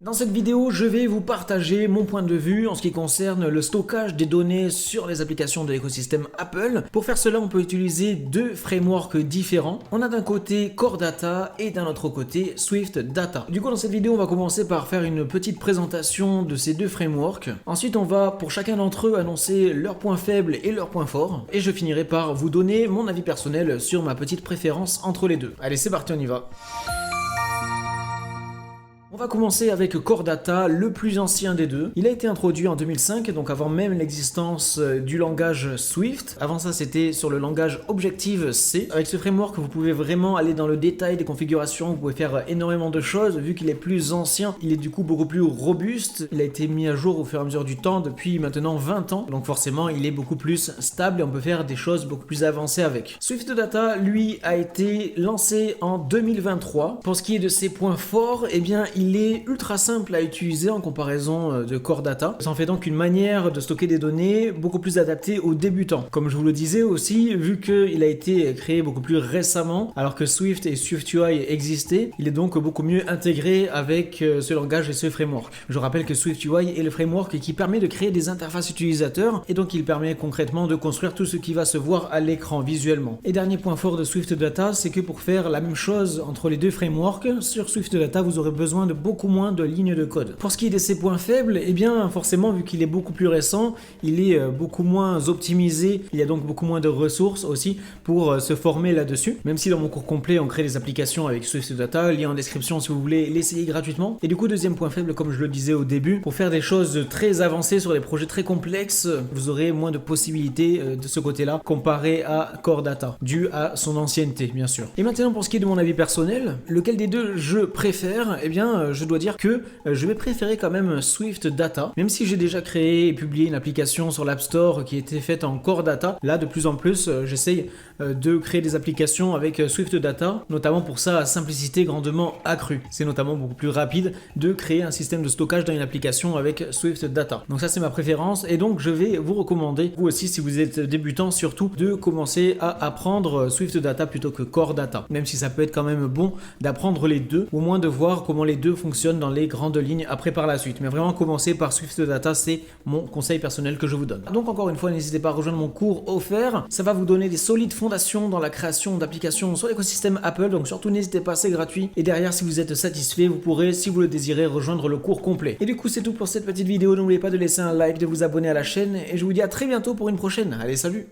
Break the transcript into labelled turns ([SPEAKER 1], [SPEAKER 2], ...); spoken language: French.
[SPEAKER 1] Dans cette vidéo, je vais vous partager mon point de vue en ce qui concerne le stockage des données sur les applications de l'écosystème Apple. Pour faire cela, on peut utiliser deux frameworks différents. On a d'un côté Core Data et d'un autre côté Swift Data. Du coup, dans cette vidéo, on va commencer par faire une petite présentation de ces deux frameworks. Ensuite, on va pour chacun d'entre eux annoncer leurs points faibles et leurs points forts. Et je finirai par vous donner mon avis personnel sur ma petite préférence entre les deux. Allez, c'est parti, on y va. On va commencer avec Core Data, le plus ancien des deux. Il a été introduit en 2005, donc avant même l'existence du langage Swift. Avant ça, c'était sur le langage Objective-C. Avec ce framework, vous pouvez vraiment aller dans le détail des configurations, vous pouvez faire énormément de choses. Vu qu'il est plus ancien, il est du coup beaucoup plus robuste. Il a été mis à jour au fur et à mesure du temps depuis maintenant 20 ans. Donc forcément, il est beaucoup plus stable et on peut faire des choses beaucoup plus avancées avec. Swift Data, lui, a été lancé en 2023. Pour ce qui est de ses points forts, eh bien, il est ultra simple à utiliser en comparaison de Core Data. Ça en fait donc une manière de stocker des données beaucoup plus adaptée aux débutants. Comme je vous le disais aussi, vu qu'il a été créé beaucoup plus récemment, alors que Swift et SwiftUI existaient, il est donc beaucoup mieux intégré avec ce langage et ce framework. Je rappelle que SwiftUI est le framework qui permet de créer des interfaces utilisateurs et donc il permet concrètement de construire tout ce qui va se voir à l'écran visuellement. Et dernier point fort de Swift Data, c'est que pour faire la même chose entre les deux frameworks, sur Swift Data, vous aurez besoin de beaucoup moins de lignes de code. Pour ce qui est de ses points faibles, eh bien forcément vu qu'il est beaucoup plus récent, il est beaucoup moins optimisé, il y a donc beaucoup moins de ressources aussi pour se former là-dessus. Même si dans mon cours complet on crée des applications avec Swift Data, lien en description si vous voulez l'essayer gratuitement. Et du coup deuxième point faible, comme je le disais au début, pour faire des choses très avancées sur des projets très complexes, vous aurez moins de possibilités de ce côté-là comparé à Core Data, dû à son ancienneté bien sûr. Et maintenant pour ce qui est de mon avis personnel, lequel des deux je préfère, eh bien je dois dire que je vais préférer quand même Swift Data, même si j'ai déjà créé et publié une application sur l'App Store qui était faite en Core Data. Là, de plus en plus, j'essaye de créer des applications avec Swift Data, notamment pour sa simplicité grandement accrue. C'est notamment beaucoup plus rapide de créer un système de stockage dans une application avec Swift Data. Donc ça, c'est ma préférence et donc je vais vous recommander, vous aussi, si vous êtes débutant, surtout de commencer à apprendre Swift Data plutôt que Core Data. Même si ça peut être quand même bon d'apprendre les deux, au moins de voir comment les deux fonctionnent dans les grandes lignes après par la suite. Mais vraiment commencer par Swift Data, c'est mon conseil personnel que je vous donne. Donc encore une fois, n'hésitez pas à rejoindre mon cours offert. Ça va vous donner des solides fondations dans la création d'applications sur l'écosystème Apple. Donc surtout n'hésitez pas, c'est gratuit. Et derrière, si vous êtes satisfait, vous pourrez, si vous le désirez, rejoindre le cours complet. Et du coup, c'est tout pour cette petite vidéo. N'oubliez pas de laisser un like, de vous abonner à la chaîne. Et je vous dis à très bientôt pour une prochaine. Allez, salut!